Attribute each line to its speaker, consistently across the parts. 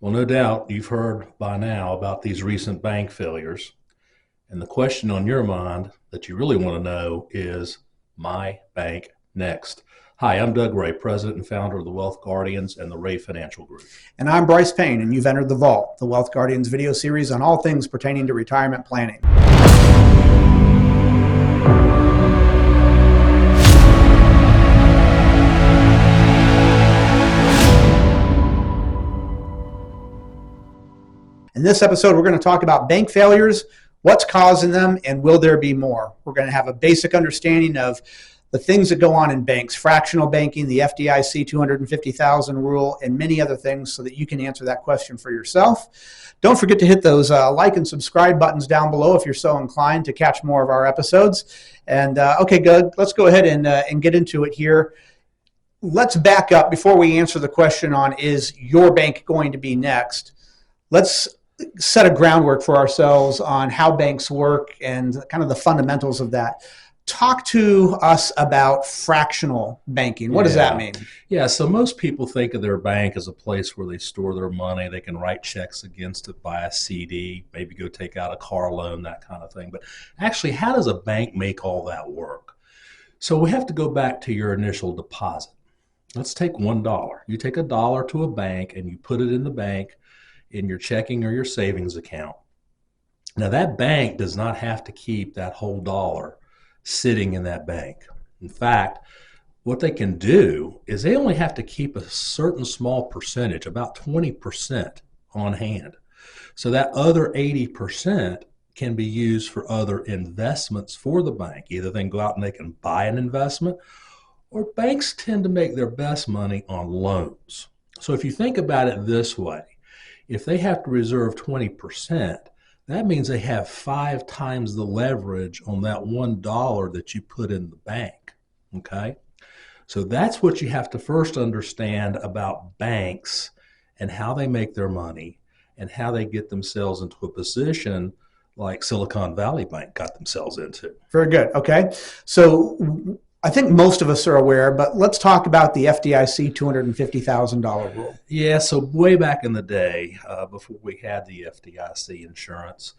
Speaker 1: Well, no doubt you've heard by now about these recent bank failures. And the question on your mind that you really want to know is, my bank next? Hi, I'm Doug Ray, President and founder of the Wealth Guardians and the Ray Financial Group.
Speaker 2: And I'm Brice Payne, and you've entered The Vault, the Wealth Guardians video series on all things pertaining to retirement planning. In this episode, we're going to talk about bank failures, what's causing them, and will there be more? We're going to have a basic understanding of the things that go on in banks, fractional banking, the FDIC 250,000 rule, and many other things so that you can answer that question for yourself. Don't forget to hit those like and subscribe buttons down below if you're so inclined to catch more of our episodes. And okay, good. Let's go ahead and get into it here. Let's back up before we answer the question on, is your bank going to be next? Let's set a groundwork for ourselves on how banks work and kind of the fundamentals of that. Talk to us about fractional banking. What does that mean?
Speaker 1: Yeah, so most people think of their bank as a place where they store their money. They can write checks against it, buy a CD, maybe go take out a car loan, that kind of thing. But actually, how does a bank make all that work? So we have to go back to your initial deposit. Let's take $1. You take $1 to a bank and you put it in the bank in your checking or your savings account. Now that bank does not have to keep that whole dollar sitting in that bank. In fact, what they can do is they only have to keep a certain small percentage, about 20% on hand. So that other 80% can be used for other investments for the bank. Either they can go out and they can buy an investment, or banks tend to make their best money on loans. So if you think about it this way, if they have to reserve 20%, that means they have 5 times the leverage on that $1 that you put in the bank, okay? So that's what you have to first understand about banks and how they make their money and how they get themselves into a position like Silicon Valley Bank got themselves into.
Speaker 2: Very good, okay. So I think most of us are aware, but let's talk about the FDIC $250,000 rule.
Speaker 1: Yeah, so way back in the day, before we had the FDIC insurance,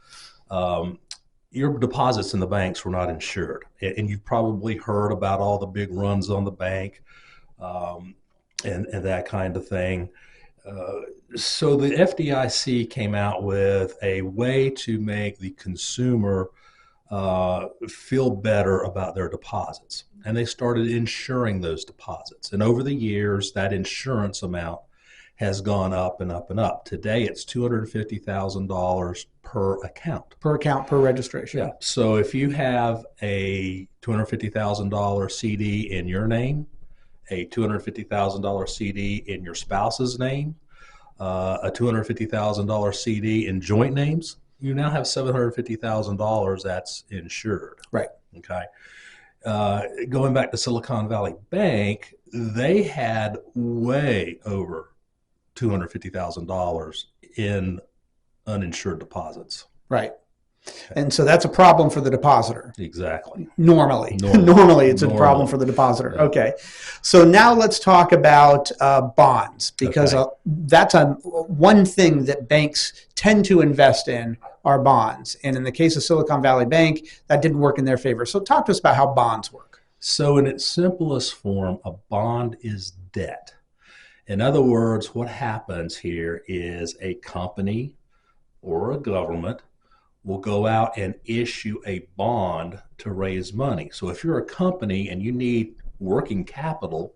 Speaker 1: your deposits in the banks were not insured. And you've probably heard about all the big runs on the bank and that kind of thing. So the FDIC came out with a way to make the consumer feel better about their deposits. And they started insuring those deposits. And over the years, that insurance amount has gone up and up and up. Today, it's $250,000 per account.
Speaker 2: Per account, per registration.
Speaker 1: Yeah. So if you have a $250,000 CD in your name, a $250,000 CD in your spouse's name, a $250,000 CD in joint names, you now have $750,000 that's insured.
Speaker 2: Right.
Speaker 1: Okay. Going back to Silicon Valley Bank, they had way over $250,000 in uninsured deposits.
Speaker 2: Right. And so that's a problem for the depositor.
Speaker 1: Exactly.
Speaker 2: Normally it's a problem for the depositor. Yeah. Okay. So now let's talk about bonds, because that's one thing that banks tend to invest in are bonds. And in the case of Silicon Valley Bank, that didn't work in their favor. So talk to us about how bonds work.
Speaker 1: So in its simplest form, a bond is debt. In other words, what happens here is a company or a government will go out and issue a bond to raise money. So if you're a company and you need working capital,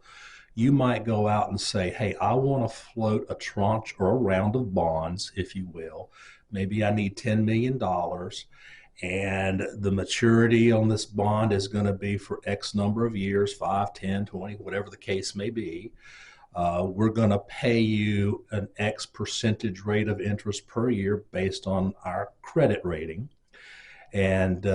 Speaker 1: you might go out and say, hey, I want to float a tranche or a round of bonds, if you will. Maybe I need $10 million, and the maturity on this bond is going to be for X number of years, 5, 10, 20, whatever the case may be. We're going to pay you an X percentage rate of interest per year based on our credit rating. And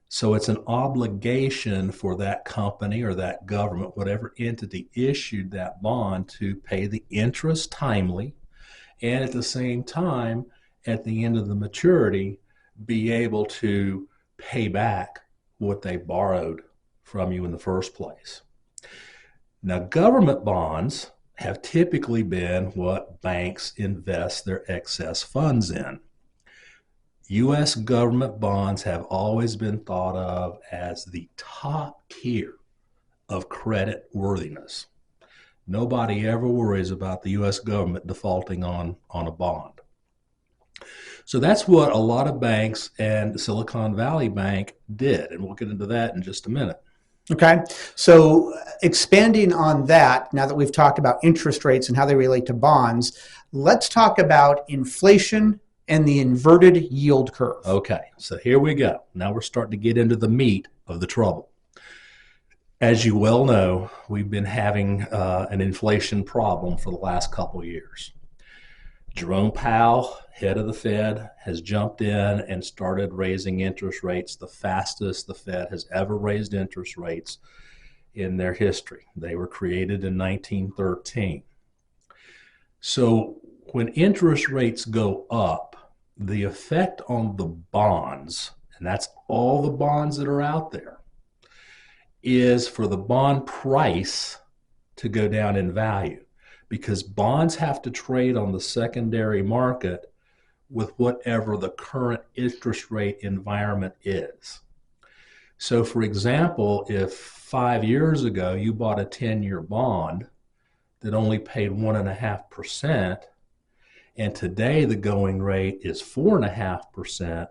Speaker 1: so it's an obligation for that company or that government, whatever entity issued that bond, to pay the interest timely, and at the same time, at the end of the maturity, be able to pay back what they borrowed from you in the first place. Now, government bonds have typically been what banks invest their excess funds in. U.S. government bonds have always been thought of as the top tier of credit worthiness. Nobody ever worries about the U.S. government defaulting on a bond. So that's what a lot of banks and Silicon Valley Bank did, and we'll get into that in just a minute.
Speaker 2: Okay, so expanding on that, now that we've talked about interest rates and how they relate to bonds, let's talk about inflation and the inverted yield curve.
Speaker 1: Okay, so here we go. Now we're starting to get into the meat of the trouble. As you well know, we've been having an inflation problem for the last couple of years. Jerome Powell, head of the Fed, has jumped in and started raising interest rates the fastest the Fed has ever raised interest rates in their history. They were created in 1913. So when interest rates go up, the effect on the bonds, and that's all the bonds that are out there, is for the bond price to go down in value, because bonds have to trade on the secondary market with whatever the current interest rate environment is. So for example, if 5 years ago you bought a 10-year bond that only paid 1.5%, and today the going rate is 4.5%,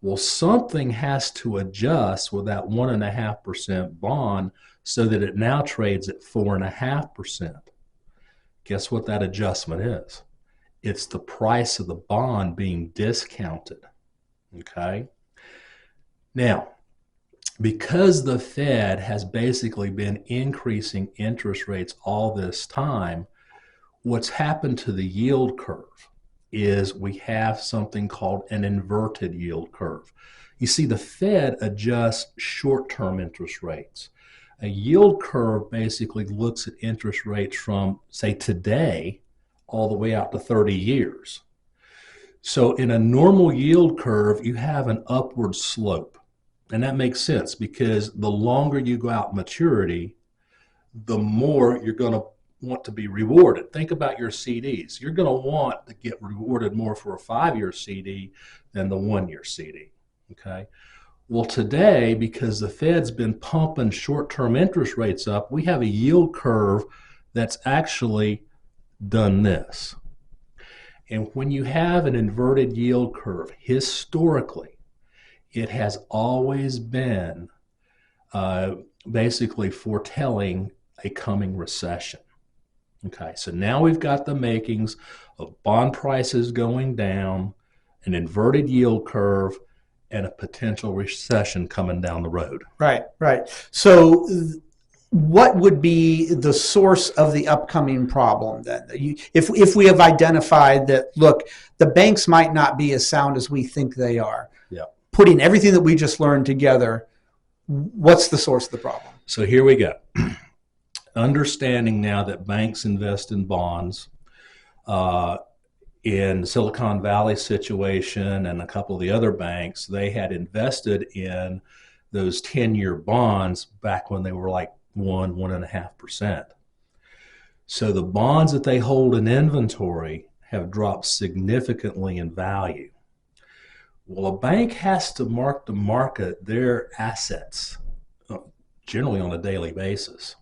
Speaker 1: well, something has to adjust with that 1.5% bond so that it now trades at 4.5%. Guess what that adjustment is? It's the price of the bond being discounted. Okay? Now, because the Fed has basically been increasing interest rates all this time, what's happened to the yield curve is we have something called an inverted yield curve. You see, the Fed adjusts short-term interest rates. A yield curve basically looks at interest rates from, say, today all the way out to 30 years. So in a normal yield curve, you have an upward slope. And that makes sense because the longer you go out maturity, the more you're going to want to be rewarded. Think about your CDs. You're going to want to get rewarded more for a 5-year CD than the 1-year CD. Okay. Well, today, because the Fed's been pumping short-term interest rates up, we have a yield curve that's actually done this. And when you have an inverted yield curve, historically, it has always been basically foretelling a coming recession. Okay, so now we've got the makings of bond prices going down, an inverted yield curve, and a potential recession coming down the road.
Speaker 2: Right, right. So what would be the source of the upcoming problem then? If we have identified that, look, the banks might not be as sound as we think they are,
Speaker 1: yeah.
Speaker 2: Putting everything that we just learned together, what's the source of the problem?
Speaker 1: So here we go. Understanding now that banks invest in bonds, in the Silicon Valley situation and a couple of the other banks, they had invested in those 10-year bonds back when they were like 1.5%. So the bonds that they hold in inventory have dropped significantly in value. Well, a bank has to mark to market their assets generally on a daily basis.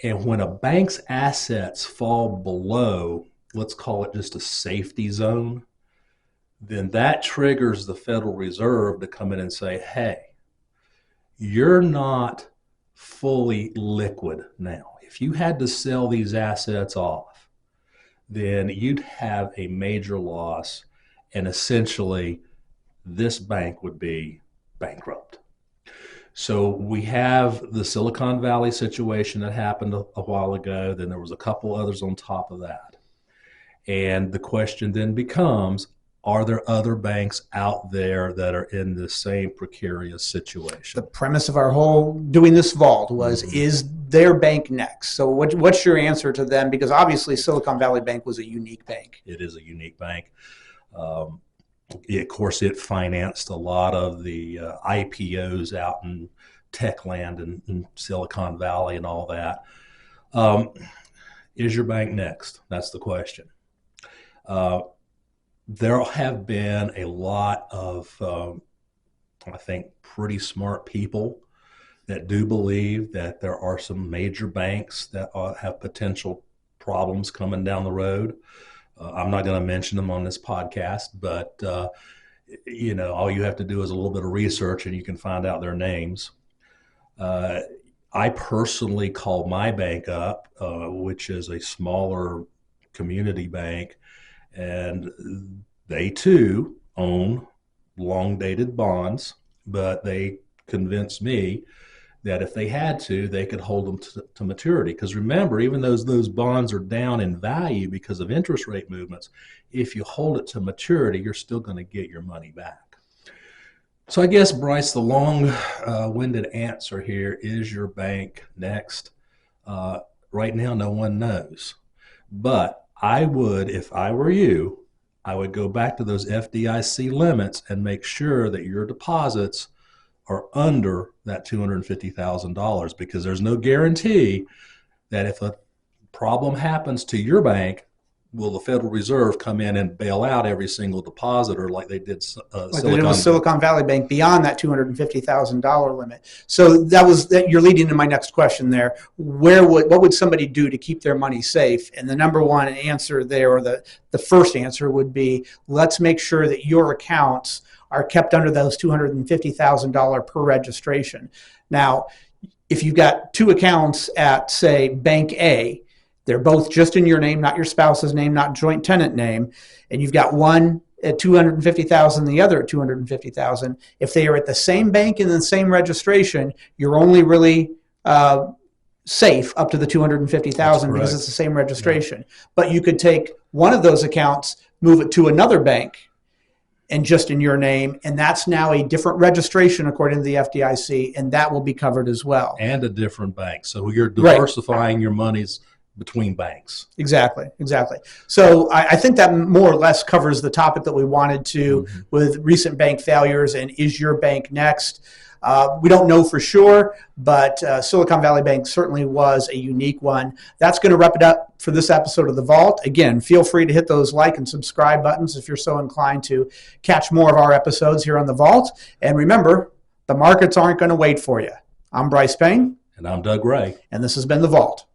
Speaker 1: And when a bank's assets fall below, let's call it just a safety zone, then that triggers the Federal Reserve to come in and say, hey, you're not fully liquid now. If you had to sell these assets off, then you'd have a major loss, and essentially this bank would be bankrupt. So we have the Silicon Valley situation that happened a while ago. Then there was a couple others on top of that. And the question then becomes, are there other banks out there that are in the same precarious situation?
Speaker 2: The premise of our whole doing this vault was, is their bank next? So what's your answer to them? Because obviously Silicon Valley Bank was a unique bank.
Speaker 1: It is a unique bank. Of course, it financed a lot of the IPOs out in tech land and Silicon Valley and all that. Is your bank next? That's the question. There have been a lot of, I think, pretty smart people that do believe that there are some major banks that have potential problems coming down the road. I'm not going to mention them on this podcast, but all you have to do is a little bit of research and you can find out their names. I personally called my bank up, which is a smaller community bank, and they too own long-dated bonds, but they convinced me that if they had to, they could hold them to maturity. Because remember, even though those bonds are down in value because of interest rate movements, if you hold it to maturity, you're still going to get your money back. So I guess, Brice, the long-winded answer here, is your bank next? Right now, no one knows. But I would, if I were you, I would go back to those FDIC limits and make sure that your deposits are under that $250,000, because there's no guarantee that if a problem happens to your bank, will the Federal Reserve come in and bail out every single depositor like they did
Speaker 2: Silicon Valley Bank beyond that $250,000 limit. So you're leading to my next question there. What would somebody do to keep their money safe? And the number one answer there, or the first answer, would be, let's make sure that your accounts are kept under those $250,000 per registration. Now, if you've got two accounts at, say, Bank A, they're both just in your name, not your spouse's name, not joint tenant name, and you've got one at $250,000, the other at $250,000. If they are at the same bank and the same registration, you're only really safe up to the $250,000 because it's the same registration. Yeah. But you could take one of those accounts, move it to another bank, and just in your name, and that's now a different registration according to the FDIC, and that will be covered as well.
Speaker 1: And a different bank. So you're diversifying your monies between banks.
Speaker 2: Exactly. So I think that more or less covers the topic that we wanted to with recent bank failures and is your bank next. We don't know for sure, but Silicon Valley Bank certainly was a unique one. That's going to wrap it up for this episode of The Vault. Again, feel free to hit those like and subscribe buttons if you're so inclined to catch more of our episodes here on The Vault. And remember, the markets aren't going to wait for you. I'm Brice Payne.
Speaker 1: And I'm Doug Ray.
Speaker 2: And this has been The Vault.